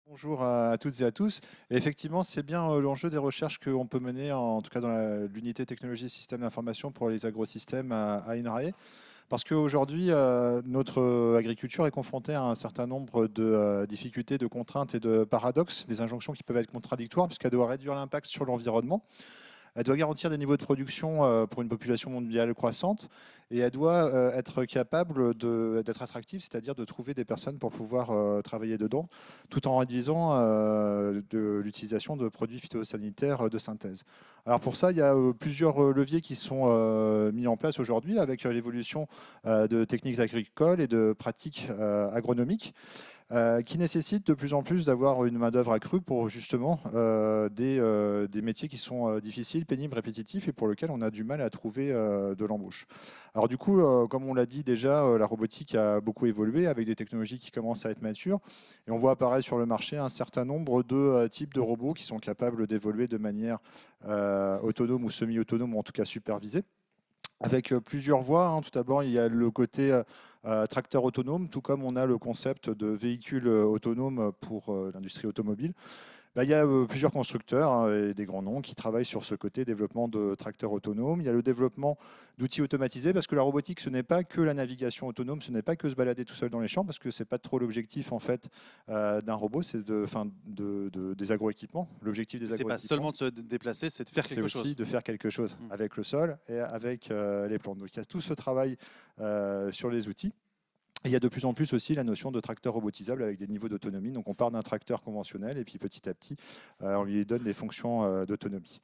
Bonjour à toutes et à tous. Et effectivement, c'est bien l'enjeu des recherches qu'on peut mener, en tout cas dans l'unité technologie système d'information pour les agrosystèmes à INRAE. Parce qu'aujourd'hui, notre agriculture est confrontée à un certain nombre de difficultés, de contraintes et de paradoxes, des injonctions qui peuvent être contradictoires, puisqu'elle doit réduire l'impact sur l'environnement. Elle doit garantir des niveaux de production pour une population mondiale croissante et elle doit être capable d'être attractive, c'est-à-dire de trouver des personnes pour pouvoir travailler dedans, tout en réduisant de l'utilisation de produits phytosanitaires de synthèse. Alors pour ça, il y a plusieurs leviers qui sont mis en place aujourd'hui avec l'évolution de techniques agricoles et de pratiques agronomiques qui nécessite de plus en plus d'avoir une main-d'œuvre accrue pour justement des métiers qui sont difficiles, pénibles, répétitifs et pour lesquels on a du mal à trouver de l'embauche. Alors du coup, comme on l'a dit déjà, la robotique a beaucoup évolué avec des technologies qui commencent à être matures et on voit apparaître sur le marché un certain nombre de types de robots qui sont capables d'évoluer de manière autonome ou semi-autonome ou en tout cas supervisée avec plusieurs voies, hein. Tout d'abord, il y a le côté tracteur autonome, tout comme on a le concept de véhicule autonome pour l'industrie automobile. Bah, il y a plusieurs constructeurs hein, et des grands noms qui travaillent sur ce côté développement de tracteurs autonomes. Il y a le développement d'outils automatisés parce que la robotique, ce n'est pas que la navigation autonome, ce n'est pas que se balader tout seul dans les champs parce que ce n'est pas trop l'objectif en fait d'un robot, c'est des agroéquipements. L'objectif des C'est pas agroéquipements, seulement de se déplacer, c'est de faire c'est quelque aussi chose. de faire quelque chose Mm. avec le sol et avec les plantes. Donc il y a tout ce travail sur les outils. Et il y a de plus en plus aussi la notion de tracteur robotisable avec des niveaux d'autonomie. Donc on part d'un tracteur conventionnel et puis petit à petit, on lui donne des fonctions d'autonomie.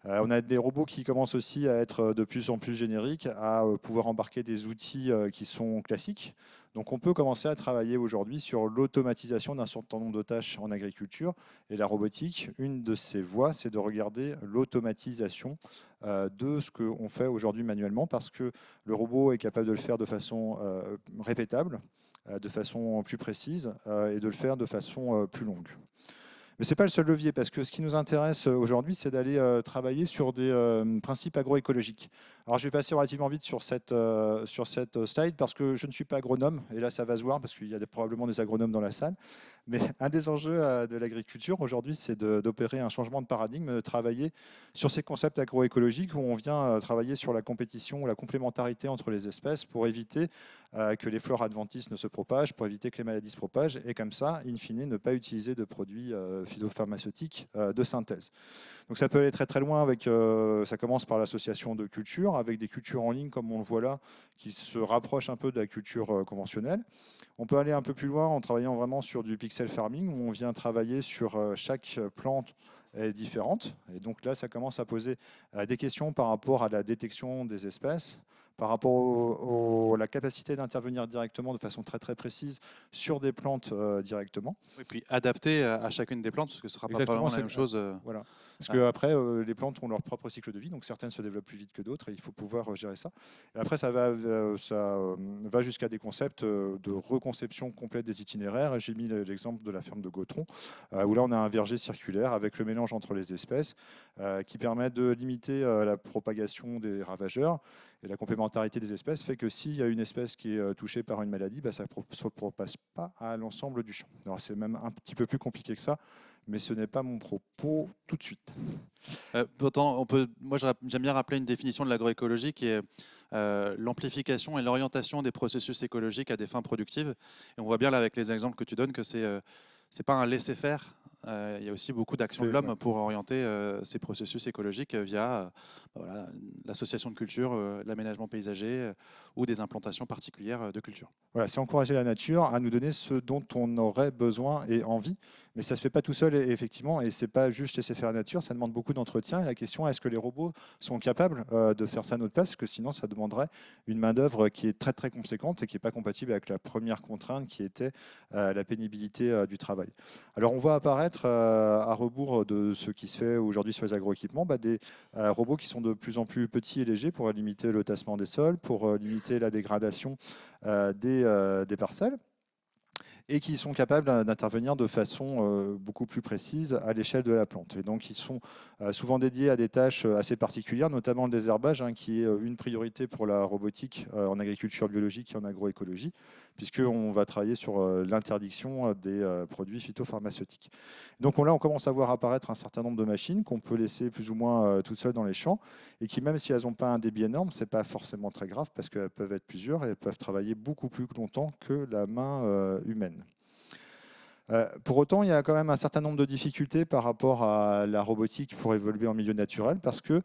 On a des robots qui commencent aussi à être de plus en plus génériques, à pouvoir embarquer des outils qui sont classiques. Donc on peut commencer à travailler aujourd'hui sur l'automatisation d'un certain nombre de tâches en agriculture. Et la robotique, une de ses voies, c'est de regarder l'automatisation de ce qu'on fait aujourd'hui manuellement, parce que le robot est capable de le faire de façon répétable, de façon plus précise, et de le faire de façon plus longue. Mais ce n'est pas le seul levier, parce que ce qui nous intéresse aujourd'hui, c'est d'aller travailler sur des principes agroécologiques. Alors je vais passer relativement vite sur cette slide, parce que je ne suis pas agronome, et là ça va se voir, parce qu'il y a probablement des agronomes dans la salle. Mais un des enjeux de l'agriculture aujourd'hui, c'est d'opérer un changement de paradigme, de travailler sur ces concepts agroécologiques, où on vient travailler sur la compétition ou la complémentarité entre les espèces pour éviter que les flores adventices ne se propagent, pour éviter que les maladies se propagent, et comme ça, in fine, ne pas utiliser de produits phytopharmaceutiques de synthèse. Donc ça peut aller très très loin, ça commence par l'association de cultures, avec des cultures en ligne, comme on le voit là, qui se rapprochent un peu de la culture conventionnelle. On peut aller un peu plus loin en travaillant vraiment sur du pixel farming, où on vient travailler sur chaque plante est différente. Et donc là, ça commence à poser des questions par rapport à la détection des espèces, par rapport à la capacité d'intervenir directement de façon très très précise sur des plantes directement. Et puis adapter à chacune des plantes, parce que ce ne sera pas Exactement, probablement la même chose. voilà. Parce Ah, qu'après, les plantes ont leur propre cycle de vie, donc certaines se développent plus vite que d'autres et il faut pouvoir gérer ça. Et après, ça va jusqu'à des concepts de reconception complète des itinéraires. J'ai mis l'exemple de la ferme de Gautron, où là, on a un verger circulaire avec le mélange entre les espèces qui permet de limiter la propagation des ravageurs. Et la complémentarité des espèces fait que s'il y a une espèce qui est touchée par une maladie, bah, ça ne se propage pas à l'ensemble du champ. Alors c'est même un petit peu plus compliqué que ça, mais ce n'est pas mon propos tout de suite. pourtant, moi j'aime bien rappeler une définition de l'agroécologie qui est l'amplification et l'orientation des processus écologiques à des fins productives. Et on voit bien là avec les exemples que tu donnes que c'est pas un laisser-faire. Il y a aussi beaucoup d'actions de Ouais. l'homme pour orienter ces processus écologiques via voilà, l'association de cultures, l'aménagement paysager ou des implantations particulières de cultures. Voilà, c'est encourager la nature à nous donner ce dont on aurait besoin et envie. Mais ça ne se fait pas tout seul, effectivement, et c'est pas juste laisser faire la nature, ça demande beaucoup d'entretien. Et la question, est-ce que les robots sont capables de faire ça à notre place? Parce que sinon, ça demanderait une main-d'œuvre qui est très très conséquente et qui n'est pas compatible avec la première contrainte qui était la pénibilité du travail. Alors, on voit apparaître à rebours de ce qui se fait aujourd'hui sur les agroéquipements, des robots qui sont de plus en plus petits et légers pour limiter le tassement des sols, pour limiter la dégradation des parcelles et qui sont capables d'intervenir de façon beaucoup plus précise à l'échelle de la plante. Et donc, ils sont souvent dédiés à des tâches assez particulières, notamment le désherbage, hein, qui est une priorité pour la robotique en agriculture biologique et en agroécologie, puisqu'on va travailler sur l'interdiction des produits phytopharmaceutiques. Donc là, on commence à voir apparaître un certain nombre de machines qu'on peut laisser plus ou moins toutes seules dans les champs, et qui, même si elles n'ont pas un débit énorme, ce n'est pas forcément très grave, parce qu'elles peuvent être plusieurs et elles peuvent travailler beaucoup plus longtemps que la main humaine. Pour autant, il y a quand même un certain nombre de difficultés par rapport à la robotique pour évoluer en milieu naturel, parce que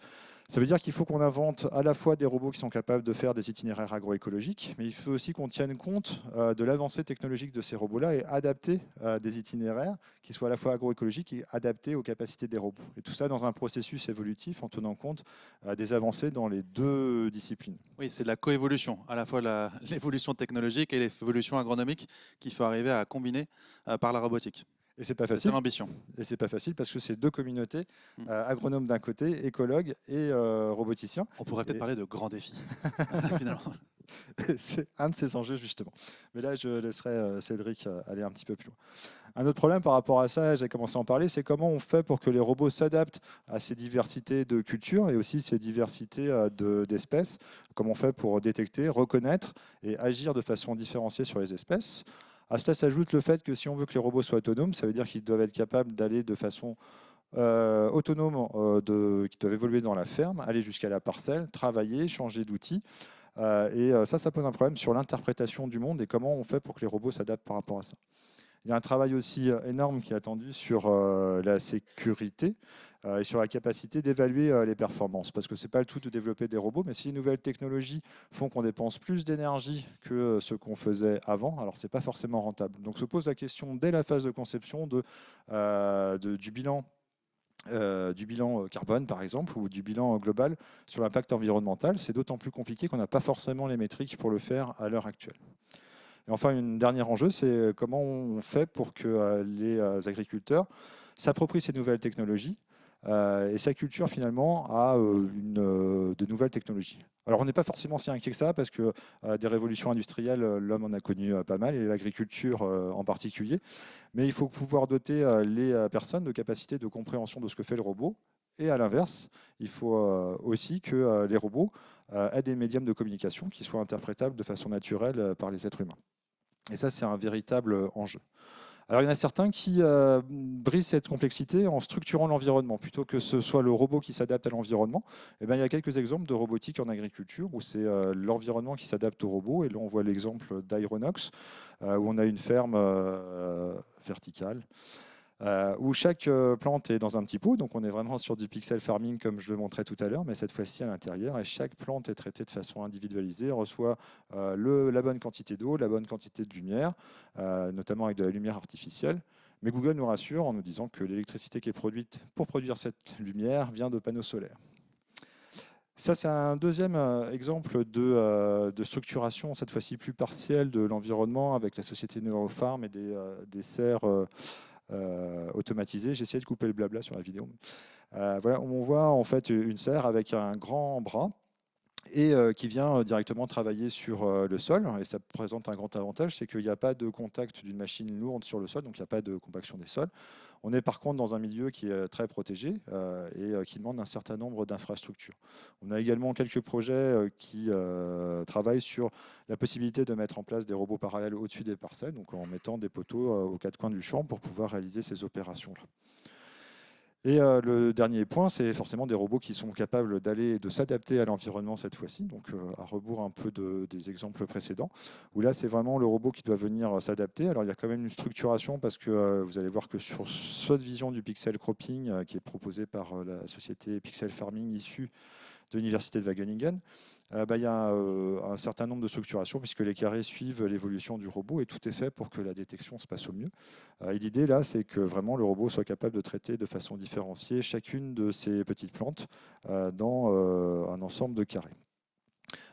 ça veut dire qu'il faut qu'on invente à la fois des robots qui sont capables de faire des itinéraires agroécologiques, mais il faut aussi qu'on tienne compte de l'avancée technologique de ces robots-là et adapter des itinéraires qui soient à la fois agroécologiques et adaptés aux capacités des robots. Et tout ça dans un processus évolutif en tenant compte des avancées dans les deux disciplines. Oui, c'est de la coévolution, à la fois l'évolution technologique et l'évolution agronomique qu'il faut arriver à combiner par la robotique. Et c'est pas C'est facile. l'ambition. Et c'est pas facile parce que c'est deux communautés, agronomes d'un côté, écologues et roboticiens. On pourrait peut-être parler de grands défis, finalement. C'est un de ces enjeux, justement. Mais là, je laisserai Cédric aller un petit peu plus loin. Un autre problème par rapport à ça, j'ai commencé à en parler, c'est comment on fait pour que les robots s'adaptent à ces diversités de cultures et aussi ces diversités d'espèces. Comment on fait pour détecter, reconnaître et agir de façon différenciée sur les espèces. À cela s'ajoute le fait que si on veut que les robots soient autonomes, ça veut dire qu'ils doivent être capables d'aller de façon autonome, qu'ils doivent évoluer dans la ferme, aller jusqu'à la parcelle, travailler, changer d'outils. Ça pose un problème sur l'interprétation du monde et comment on fait pour que les robots s'adaptent par rapport à ça. Il y a un travail aussi énorme qui est attendu sur la sécurité et sur la capacité d'évaluer les performances. Parce que ce n'est pas le tout de développer des robots, mais si les nouvelles technologies font qu'on dépense plus d'énergie que ce qu'on faisait avant, alors ce n'est pas forcément rentable. Donc se pose la question dès la phase de conception du bilan carbone, par exemple, ou du bilan global sur l'impact environnemental. C'est d'autant plus compliqué qu'on n'a pas forcément les métriques pour le faire à l'heure actuelle. Et enfin, un dernier enjeu, c'est comment on fait pour que les agriculteurs s'approprient ces nouvelles technologies et sa culture finalement à de nouvelles technologies. Alors on n'est pas forcément si inquiet que ça parce que des révolutions industrielles, l'homme en a connu pas mal et l'agriculture en particulier. Mais il faut pouvoir doter les personnes de capacités de compréhension de ce que fait le robot. Et à l'inverse, il faut aussi que les robots aient des médiums de communication qui soient interprétables de façon naturelle par les êtres humains. Et ça, c'est un véritable enjeu. Alors, il y en a certains qui brisent cette complexité en structurant l'environnement. Plutôt que ce soit le robot qui s'adapte à l'environnement, il y a quelques exemples de robotique en agriculture où c'est l'environnement qui s'adapte au robot. Et là, on voit l'exemple d'Aeronox, où on a une ferme verticale, où chaque plante est dans un petit pot. Donc, on est vraiment sur du pixel farming, comme je le montrais tout à l'heure, mais cette fois-ci à l'intérieur. Et chaque plante est traitée de façon individualisée, reçoit la bonne quantité d'eau, la bonne quantité de lumière, notamment avec de la lumière artificielle. Mais Google nous rassure en nous disant que l'électricité qui est produite pour produire cette lumière vient de panneaux solaires. Ça, c'est un deuxième exemple de structuration, cette fois-ci plus partielle, de l'environnement avec la société Neurofarm et des serres automatisées. J'ai essayé de couper le blabla sur la vidéo. Voilà, on voit en fait une serre avec un grand bras et qui vient directement travailler sur le sol. Et ça présente un grand avantage, c'est qu'il n'y a pas de contact d'une machine lourde sur le sol, donc il n'y a pas de compaction des sols. On est par contre dans un milieu qui est très protégé et qui demande un certain nombre d'infrastructures. On a également quelques projets qui travaillent sur la possibilité de mettre en place des robots parallèles au-dessus des parcelles, donc en mettant des poteaux aux quatre coins du champ pour pouvoir réaliser ces opérations-là. Et le dernier point, c'est forcément des robots qui sont capables d'aller et de s'adapter à l'environnement cette fois-ci, donc à rebours un peu des exemples précédents, où là c'est vraiment le robot qui doit venir s'adapter. Alors il y a quand même une structuration parce que vous allez voir que sur cette vision du pixel cropping qui est proposée par la société Pixel Farming issue de l'université de Wageningen, il y a un certain nombre de structurations puisque les carrés suivent l'évolution du robot et tout est fait pour que la détection se passe au mieux. Et l'idée là, c'est que vraiment le robot soit capable de traiter de façon différenciée chacune de ces petites plantes dans un ensemble de carrés.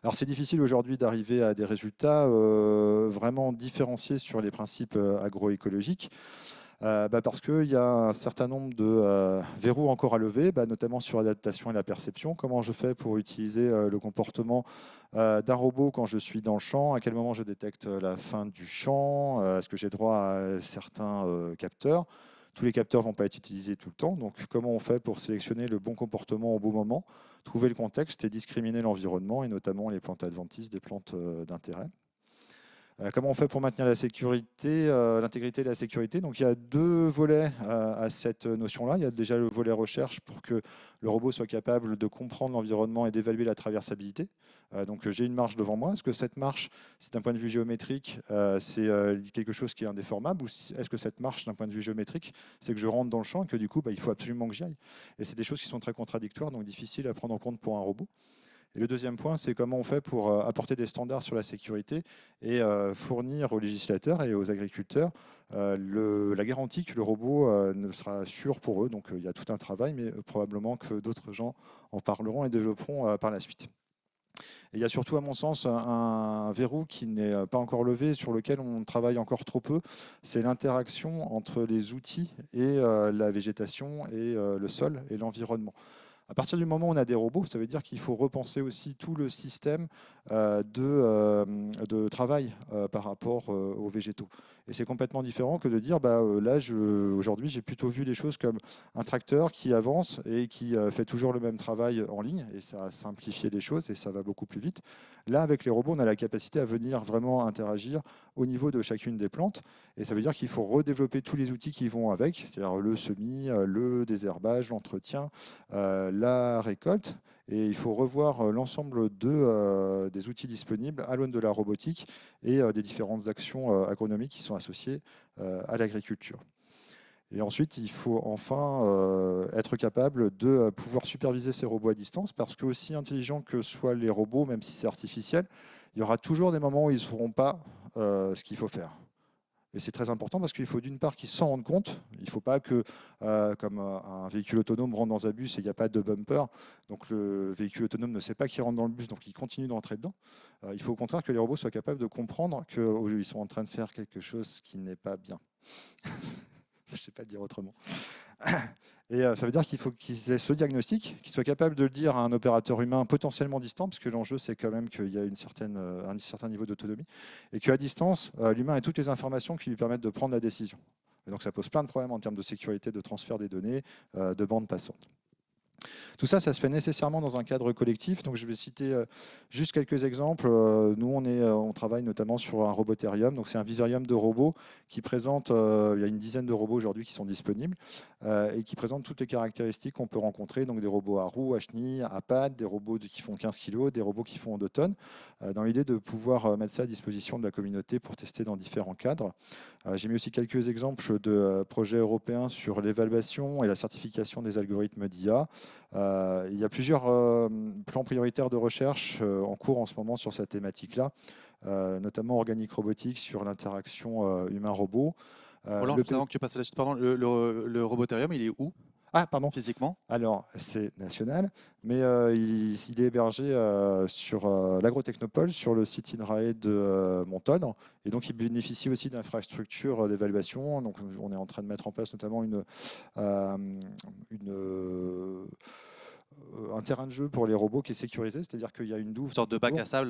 Alors c'est difficile aujourd'hui d'arriver à des résultats vraiment différenciés sur les principes agroécologiques. Parce qu'il y a un certain nombre de verrous encore à lever, notamment sur l'adaptation et la perception. Comment je fais pour utiliser le comportement d'un robot quand je suis dans le champ? À quel moment je détecte la fin du champ? Est-ce que j'ai droit à certains capteurs? Tous les capteurs ne vont pas être utilisés tout le temps. Donc comment on fait pour sélectionner le bon comportement au bon moment, trouver le contexte et discriminer l'environnement, et notamment les plantes adventices des plantes d'intérêt? Comment on fait pour maintenir la sécurité, l'intégrité et la sécurité? Donc il y a deux volets à cette notion-là. Il y a déjà le volet recherche pour que le robot soit capable de comprendre l'environnement et d'évaluer la traversabilité. Donc j'ai une marche devant moi. Est-ce que cette marche, c'est d'un point de vue géométrique, c'est quelque chose qui est indéformable, ou est-ce que cette marche, d'un point de vue géométrique, c'est que je rentre dans le champ et que du coup, il faut absolument que j'y aille? Et c'est des choses qui sont très contradictoires, donc difficiles à prendre en compte pour un robot. Et le deuxième point, c'est comment on fait pour apporter des standards sur la sécurité et fournir aux législateurs et aux agriculteurs la garantie que le robot ne sera sûr pour eux. Donc il y a tout un travail, mais probablement que d'autres gens en parleront et développeront par la suite. Et il y a surtout, à mon sens, un verrou qui n'est pas encore levé, sur lequel on travaille encore trop peu, c'est l'interaction entre les outils et la végétation et le sol et l'environnement. À partir du moment où on a des robots, ça veut dire qu'il faut repenser aussi tout le système de travail par rapport aux végétaux. Et c'est complètement différent que de dire, là, aujourd'hui, j'ai plutôt vu les choses comme un tracteur qui avance et qui fait toujours le même travail en ligne, et ça a simplifié les choses et ça va beaucoup plus vite. Là, avec les robots, on a la capacité à venir vraiment interagir au niveau de chacune des plantes, et ça veut dire qu'il faut redévelopper tous les outils qui vont avec, c'est-à-dire le semis, le désherbage, l'entretien, la récolte, et il faut revoir l'ensemble des outils disponibles à l'aune de la robotique et des différentes actions agronomiques qui sont associées à l'agriculture. Et ensuite, il faut enfin être capable de pouvoir superviser ces robots à distance, parce que aussi intelligents que soient les robots, même si c'est artificiel, il y aura toujours des moments où ils ne feront pas ce qu'il faut faire. Et c'est très important parce qu'il faut d'une part qu'ils s'en rendent compte. Il ne faut pas que, comme un véhicule autonome rentre dans un bus et il n'y a pas de bumper, donc le véhicule autonome ne sait pas qu'il rentre dans le bus, donc il continue d'entrer dedans. Il faut au contraire que les robots soient capables de comprendre qu'ils sont en train de faire quelque chose qui n'est pas bien. Je ne sais pas le dire autrement. Et ça veut dire qu'il faut qu'ils aient ce diagnostic, qu'ils soient capables de le dire à un opérateur humain potentiellement distant, parce que l'enjeu, c'est quand même qu'il y a un certain niveau d'autonomie, et qu'à distance, l'humain ait toutes les informations qui lui permettent de prendre la décision. Et donc ça pose plein de problèmes en termes de sécurité, de transfert des données, de bande passante. Tout ça, ça se fait nécessairement dans un cadre collectif. Donc, je vais citer juste quelques exemples. Nous, on travaille notamment sur un robotherium. Donc, c'est un vivarium de robots qui présente, il y a une dizaine de robots aujourd'hui qui sont disponibles et qui présentent toutes les caractéristiques qu'on peut rencontrer. Donc, des robots à roues, à chenilles, à pattes, des robots qui font 15 kg, des robots qui font 2 tonnes, dans l'idée de pouvoir mettre ça à disposition de la communauté pour tester dans différents cadres. J'ai mis aussi quelques exemples de projets européens sur l'évaluation et la certification des algorithmes d'IA. Il y a plusieurs plans prioritaires de recherche en cours en ce moment sur cette thématique-là, notamment Organic Robotics sur l'interaction humain-robot. Roland, juste avant que tu passes à la suite, pardon, le robotherium, il est où Ah, pardon. physiquement? Alors, c'est national, mais il est hébergé sur l'Agro-Technopole, sur le site INRAE de Montonne. Et donc, il bénéficie aussi d'infrastructures d'évaluation. Donc, on est en train de mettre en place notamment un terrain de jeu pour les robots qui est sécurisé, c'est-à-dire qu'il y a une douve. Une sorte de bac à sable,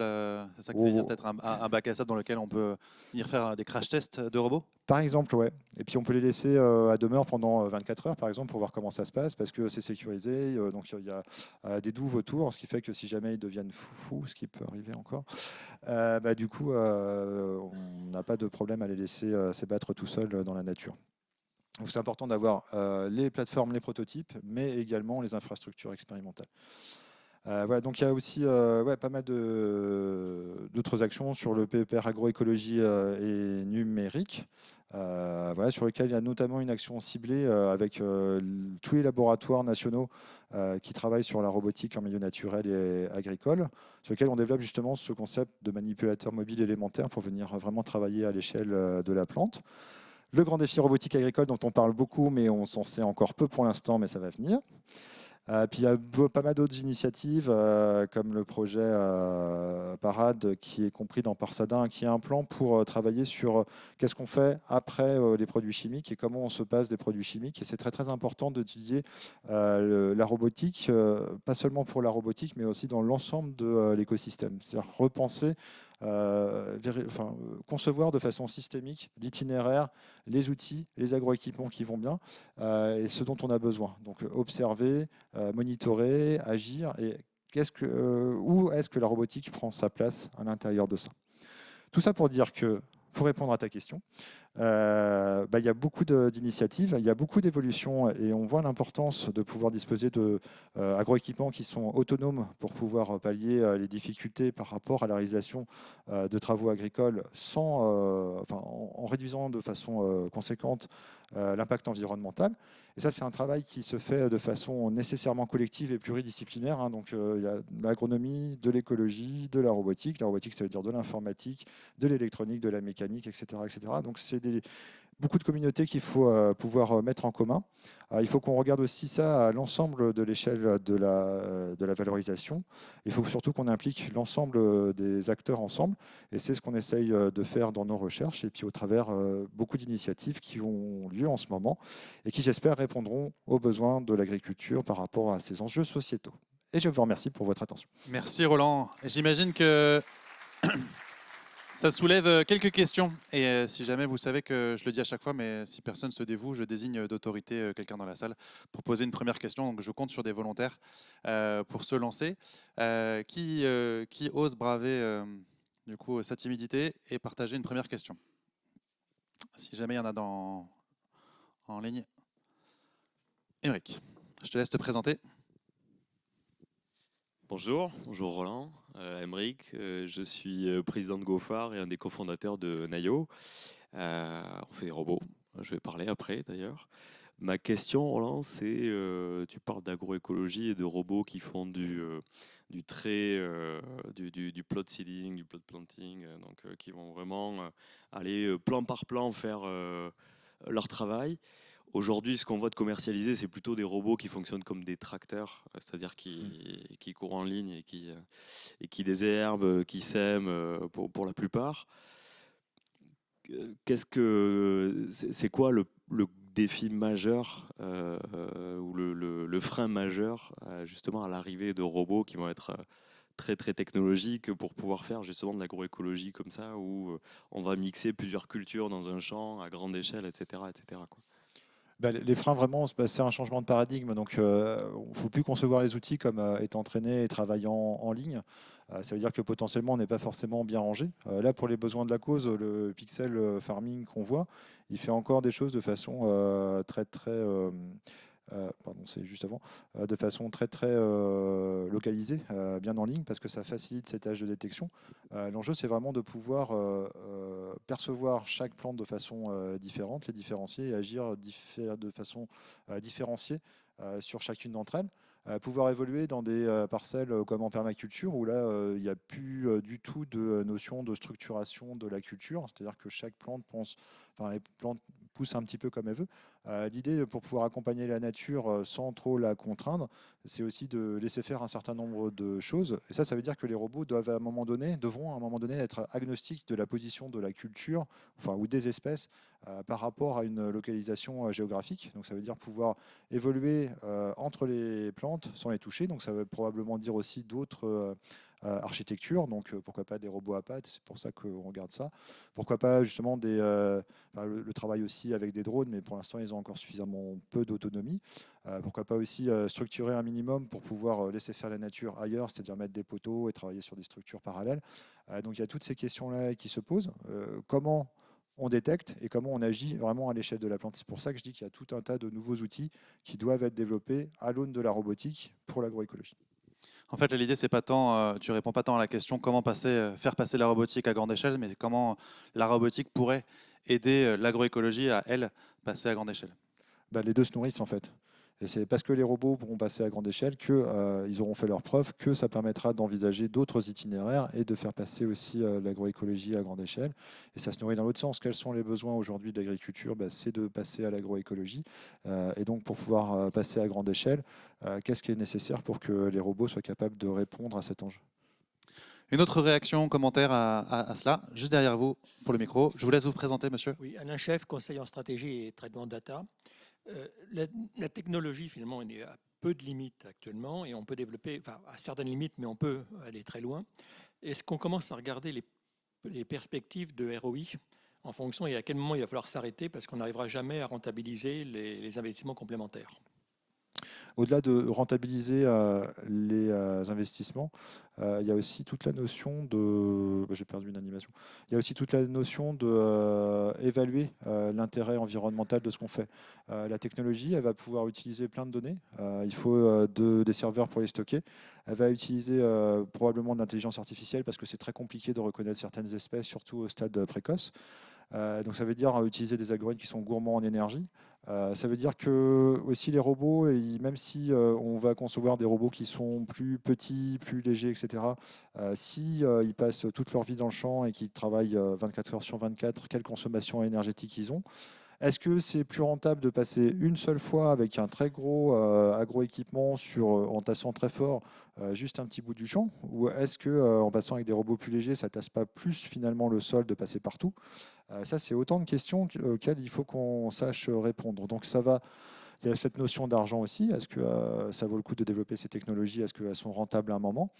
c'est ça que tu veux dire, peut-être un bac à sable dans lequel on peut venir faire des crash tests de robots? Par exemple, ouais. Et puis on peut les laisser à demeure pendant 24 heures, par exemple, pour voir comment ça se passe, parce que c'est sécurisé. Donc il y a des douves autour, ce qui fait que si jamais ils deviennent foufous, ce qui peut arriver encore, du coup, on n'a pas de problème à les laisser s'ébattre tout seuls dans la nature. Donc c'est important d'avoir les plateformes, les prototypes, mais également les infrastructures expérimentales. Voilà, donc il y a aussi pas mal d'autres actions sur le PEPR agroécologie et numérique, sur lequel il y a notamment une action ciblée avec tous les laboratoires nationaux qui travaillent sur la robotique en milieu naturel et agricole, sur lequel on développe justement ce concept de manipulateur mobile élémentaire pour venir vraiment travailler à l'échelle de la plante. Le grand défi robotique agricole dont on parle beaucoup, mais on s'en sait encore peu pour l'instant, mais ça va venir. Puis il y a pas mal d'autres initiatives, comme le projet Parade, qui est compris dans Parsadin, qui est un plan pour travailler sur qu'est-ce qu'on fait après les produits chimiques et comment on se passe des produits chimiques. Et c'est très très important d'étudier la robotique, pas seulement pour la robotique, mais aussi dans l'ensemble de l'écosystème. C'est-à-dire repenser, concevoir de façon systémique l'itinéraire, les outils, les agroéquipements qui vont bien et ce dont on a besoin. Donc observer, monitorer, agir et où est-ce que la robotique prend sa place à l'intérieur de ça. Tout ça pour dire que, pour répondre à ta question, il y a beaucoup d'initiatives, il y a beaucoup d'évolutions et on voit l'importance de pouvoir disposer d'agroéquipements qui sont autonomes pour pouvoir pallier les difficultés par rapport à la réalisation de travaux agricoles en réduisant de façon conséquente l'impact environnemental. Et ça, c'est un travail qui se fait de façon nécessairement collective et pluridisciplinaire. Hein. Donc, il y a de l'agronomie, de l'écologie, de la robotique. La robotique, ça veut dire de l'informatique, de l'électronique, de la mécanique, etc., etc. Donc, c'est beaucoup de communautés qu'il faut pouvoir mettre en commun. Il faut qu'on regarde aussi ça à l'ensemble de l'échelle de la valorisation. Il faut surtout qu'on implique l'ensemble des acteurs ensemble. Et c'est ce qu'on essaye de faire dans nos recherches. Et puis au travers beaucoup d'initiatives qui ont lieu en ce moment et qui, j'espère, répondront aux besoins de l'agriculture par rapport à ces enjeux sociétaux. Et je vous remercie pour votre attention. Merci Roland. J'imagine que ça soulève quelques questions. Et si jamais vous savez que je le dis à chaque fois, mais si personne se dévoue, je désigne d'autorité quelqu'un dans la salle pour poser une première question. Donc je compte sur des volontaires pour se lancer. Qui ose braver du coup sa timidité et partager une première question? Si jamais il y en a en ligne. Émeric, je te laisse te présenter. Bonjour Roland, Aymeric, je suis président de GoFar et un des cofondateurs de Nayo. On fait des robots, je vais parler après d'ailleurs. Ma question Roland, c'est, tu parles d'agroécologie et de robots qui font du plot seeding, du plot planting, qui vont vraiment aller plan par plan faire leur travail. Aujourd'hui, ce qu'on voit de commercialiser, c'est plutôt des robots qui fonctionnent comme des tracteurs, c'est-à-dire qui courent en ligne et qui désherbent, qui sèment pour la plupart. C'est quoi le défi majeur ou le frein majeur justement à l'arrivée de robots qui vont être très très technologiques pour pouvoir faire justement de l'agroécologie comme ça, où on va mixer plusieurs cultures dans un champ à grande échelle, etc., etc., quoi. Les freins, vraiment, c'est un changement de paradigme. Donc, il ne faut plus concevoir les outils comme étant entraînés et travaillant en ligne. Ça veut dire que potentiellement, on n'est pas forcément bien rangé. Là, pour les besoins de la cause, le pixel farming qu'on voit, il fait encore des choses de façon très, très pardon, c'est juste avant, de façon très très localisée, bien en ligne, parce que ça facilite ces tâches de détection. L'enjeu, c'est vraiment de pouvoir percevoir chaque plante de façon différente, les différencier et agir de façon différenciée sur chacune d'entre elles. Pouvoir évoluer dans des parcelles comme en permaculture, où là, il n'y a plus du tout de notion de structuration de la culture, c'est-à-dire que chaque plante les plantes poussent un petit peu comme elle veut. L'idée, pour pouvoir accompagner la nature sans trop la contraindre, c'est aussi de laisser faire un certain nombre de choses. Et ça veut dire que les robots devront à un moment donné être agnostiques de la position de la culture, ou des espèces par rapport à une localisation géographique. Donc ça veut dire pouvoir évoluer entre les plantes sans les toucher. Donc ça veut probablement dire aussi d'autres architectures. Donc pourquoi pas des robots à pattes, c'est pour ça qu'on regarde ça. Pourquoi pas justement le travail aussi avec des drones, mais pour l'instant ils ont encore suffisamment peu d'autonomie. Pourquoi pas aussi structurer un minimum pour pouvoir laisser faire la nature ailleurs, c'est-à-dire mettre des poteaux et travailler sur des structures parallèles. Donc il y a toutes ces questions-là qui se posent. Comment on détecte et comment on agit vraiment à l'échelle de la plante. C'est pour ça que je dis qu'il y a tout un tas de nouveaux outils qui doivent être développés à l'aune de la robotique pour l'agroécologie. En fait, l'idée, c'est pas tant, tu réponds pas tant à la question comment faire passer la robotique à grande échelle, mais comment la robotique pourrait aider l'agroécologie à, elle, passer à grande échelle. Les deux se nourrissent en fait. Et c'est parce que les robots pourront passer à grande échelle qu'ils auront fait leurs preuves, que ça permettra d'envisager d'autres itinéraires et de faire passer aussi l'agroécologie à grande échelle. Et ça se nourrit dans l'autre sens. Quels sont les besoins aujourd'hui de l'agriculture? C'est de passer à l'agroécologie. Et donc pour pouvoir passer à grande échelle, qu'est-ce qui est nécessaire pour que les robots soient capables de répondre à cet enjeu? Une autre réaction, commentaire à cela, juste derrière vous, pour le micro. Je vous laisse vous présenter, monsieur. Oui, Alain Chef, conseiller en stratégie et traitement de data. La technologie, finalement, il y a peu de limites actuellement et on peut développer, à certaines limites, mais on peut aller très loin. Est-ce qu'on commence à regarder les perspectives de ROI en fonction et à quel moment il va falloir s'arrêter parce qu'on n'arrivera jamais à rentabiliser les investissements complémentaires? Au-delà de rentabiliser les investissements, il y a aussi toute la notion de... J'ai perdu une animation. Il y a aussi toute la notion d'évaluer l'intérêt environnemental de ce qu'on fait. La technologie, elle va pouvoir utiliser plein de données. Il faut des serveurs pour les stocker. Elle va utiliser probablement de l'intelligence artificielle parce que c'est très compliqué de reconnaître certaines espèces, surtout au stade précoce. Donc ça veut dire utiliser des algorithmes qui sont gourmands en énergie. Ça veut dire que aussi les robots, même si on va concevoir des robots qui sont plus petits, plus légers, etc., si ils passent toute leur vie dans le champ et qu'ils travaillent 24 heures sur 24, quelle consommation énergétique ils ont? Est-ce que c'est plus rentable de passer une seule fois avec un très gros agroéquipement en tassant très fort juste un petit bout du champ? Ou est-ce que en passant avec des robots plus légers, ça tasse pas plus finalement le sol de passer partout? Ça, c'est autant de questions auxquelles il faut qu'on sache répondre. Donc il y a cette notion d'argent aussi. Est-ce que ça vaut le coup de développer ces technologies? Est-ce qu'elles sont rentables à un moment?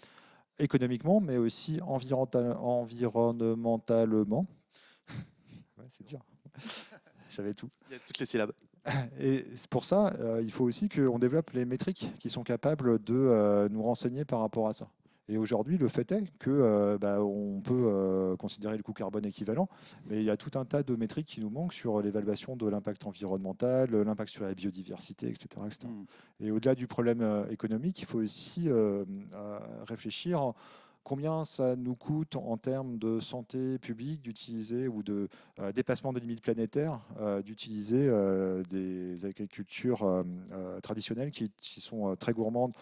Économiquement, mais aussi environnementalement. Ouais, c'est dur. J'avais tout. Il y a toutes les syllabes. Et c'est pour ça, il faut aussi qu'on développe les métriques qui sont capables de nous renseigner par rapport à ça. Et aujourd'hui, le fait est que on peut considérer le coût carbone équivalent, mais il y a tout un tas de métriques qui nous manquent sur l'évaluation de l'impact environnemental, l'impact sur la biodiversité, etc. etc. Et au-delà du problème économique, il faut aussi réfléchir combien ça nous coûte en termes de santé publique d'utiliser ou de dépassement des limites planétaires, d'utiliser des agricultures traditionnelles qui sont très gourmandes,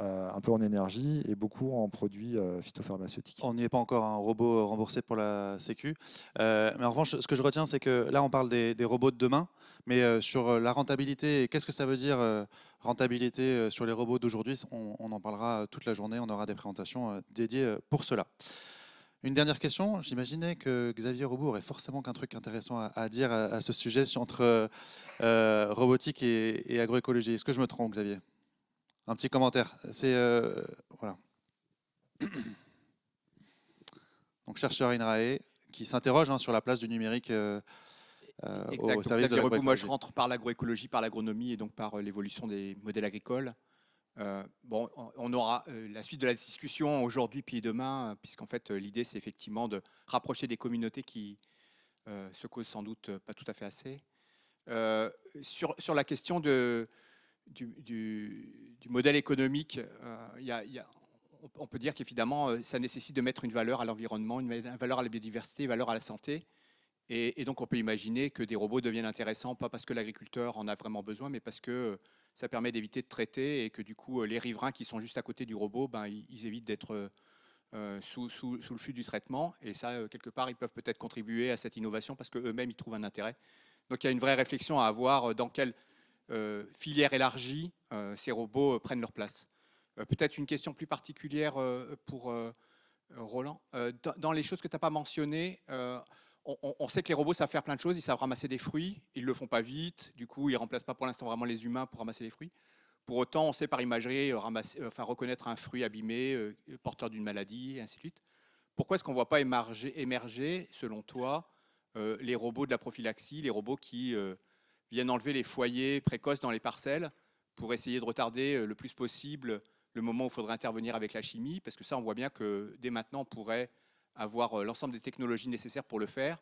un peu en énergie et beaucoup en produits phytopharmaceutiques. On n'y est pas encore, un robot remboursé pour la Sécu. Mais en revanche, ce que je retiens, c'est que là, on parle des robots de demain, mais sur la rentabilité, qu'est-ce que ça veut dire rentabilité sur les robots d'aujourd'hui? On en parlera toute la journée, on aura des présentations dédiées pour cela. Une dernière question, j'imaginais que Xavier Robou aurait forcément qu'un truc intéressant à dire à ce sujet entre robotique et agroécologie. Est-ce que je me trompe, Xavier? Un petit commentaire. C'est voilà. Donc chercheur INRAE qui s'interroge sur la place du numérique au service de l'agroécologie. Moi, je rentre par l'agroécologie, par l'agronomie et donc par l'évolution des modèles agricoles. On aura la suite de la discussion aujourd'hui puis demain, puisqu'en fait l'idée c'est effectivement de rapprocher des communautés qui se causent sans doute pas tout à fait assez. Sur la question du modèle économique, on peut dire qu'évidemment, ça nécessite de mettre une valeur à l'environnement, une valeur à la biodiversité, une valeur à la santé. Et donc, on peut imaginer que des robots deviennent intéressants, pas parce que l'agriculteur en a vraiment besoin, mais parce que ça permet d'éviter de traiter et que du coup, les riverains qui sont juste à côté du robot, ils évitent d'être sous le flux du traitement. Et ça, quelque part, ils peuvent peut-être contribuer à cette innovation parce qu'eux-mêmes, ils trouvent un intérêt. Donc, il y a une vraie réflexion à avoir dans quelle filière élargie ces robots prennent leur place. Peut-être une question plus particulière pour Roland. Dans les choses que tu n'as pas mentionnées, on sait que les robots savent faire plein de choses. Ils savent ramasser des fruits, ils ne le font pas vite. Du coup, ils ne remplacent pas pour l'instant vraiment les humains pour ramasser les fruits. Pour autant, on sait par imagerie reconnaître un fruit abîmé, porteur d'une maladie, et ainsi de suite. Pourquoi est-ce qu'on ne voit pas émerger, selon toi, les robots de la prophylaxie, les robots qui viennent enlever les foyers précoces dans les parcelles pour essayer de retarder le plus possible le moment où il faudrait intervenir avec la chimie, parce que ça, on voit bien que dès maintenant, on pourrait avoir l'ensemble des technologies nécessaires pour le faire.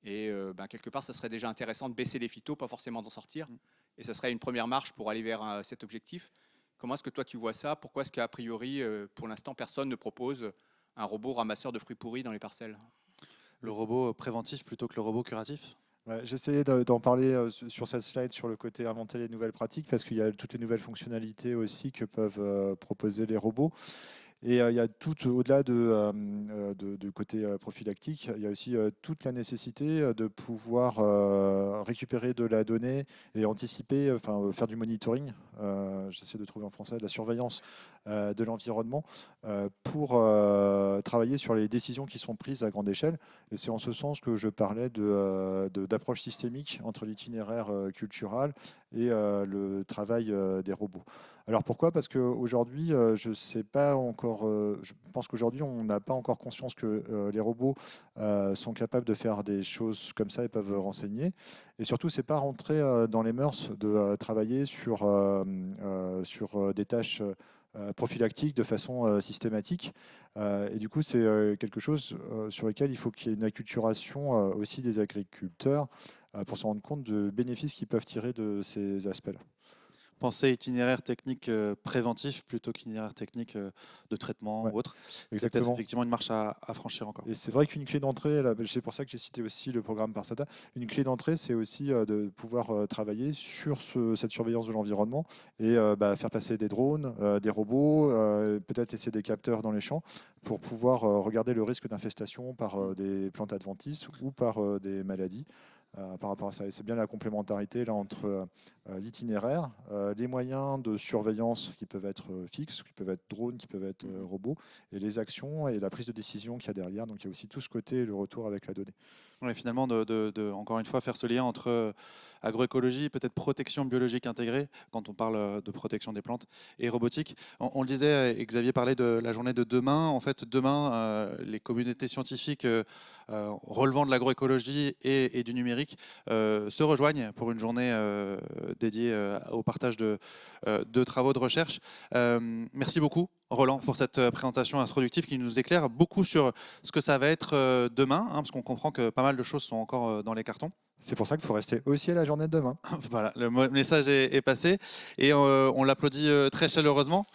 Et quelque part, ça serait déjà intéressant de baisser les phytos, pas forcément d'en sortir. Et ça serait une première marche pour aller vers cet objectif. Comment est-ce que toi, tu vois ça? Pourquoi est-ce qu'a priori, pour l'instant, personne ne propose un robot ramasseur de fruits pourris dans les parcelles? Le robot préventif plutôt que le robot curatif? Ouais, j'essayais d'en parler sur cette slide sur le côté inventer les nouvelles pratiques parce qu'il y a toutes les nouvelles fonctionnalités aussi que peuvent proposer les robots. Et il y a tout au-delà du côté prophylactique, il y a aussi toute la nécessité de pouvoir récupérer de la donnée et anticiper, faire du monitoring. J'essaie de trouver en français de la surveillance de l'environnement pour travailler sur les décisions qui sont prises à grande échelle. Et c'est en ce sens que je parlais d'approche systémique entre l'itinéraire culturel et le travail des robots. Alors pourquoi? Parce qu'aujourd'hui, je ne sais pas encore encore, je pense qu'aujourd'hui, on n'a pas encore conscience que les robots sont capables de faire des choses comme ça et peuvent renseigner. Et surtout, c'est pas rentré dans les mœurs de travailler sur des tâches prophylactiques de façon systématique. Et du coup, c'est quelque chose sur lequel il faut qu'il y ait une acculturation aussi des agriculteurs pour se rendre compte de bénéfices qu'ils peuvent tirer de ces aspects-là. Penser itinéraire technique préventif plutôt qu'itinéraire technique de traitement Ouais, ou autre. C'est peut-être exactement. effectivement une marche à franchir encore. Et c'est vrai qu'une clé d'entrée, là, c'est pour ça que j'ai cité aussi le programme Parsata, une clé d'entrée, c'est aussi de pouvoir travailler sur cette surveillance de l'environnement et faire passer des drones, des robots, peut-être laisser des capteurs dans les champs pour pouvoir regarder le risque d'infestation par des plantes adventices ou par des maladies. Par rapport à ça. Et c'est bien la complémentarité là, entre l'itinéraire, les moyens de surveillance qui peuvent être fixes, qui peuvent être drones, qui peuvent être robots, et les actions et la prise de décision qu'il y a derrière. Donc il y a aussi tout ce côté, le retour avec la donnée. Ouais, finalement, encore une fois, faire ce lien entre agroécologie, peut-être protection biologique intégrée, quand on parle de protection des plantes, et robotique. On le disait, et Xavier parlait de la journée de demain. En fait, demain, les communautés scientifiques relevant de l'agroécologie et du numérique se rejoignent pour une journée dédiée au partage de travaux de recherche. Merci beaucoup, Roland, pour cette présentation introductive qui nous éclaire beaucoup sur ce que ça va être demain, parce qu'on comprend que pas mal de choses sont encore dans les cartons. C'est pour ça qu'il faut rester aussi à la journée de demain. Voilà, le message est passé et on l'applaudit très chaleureusement.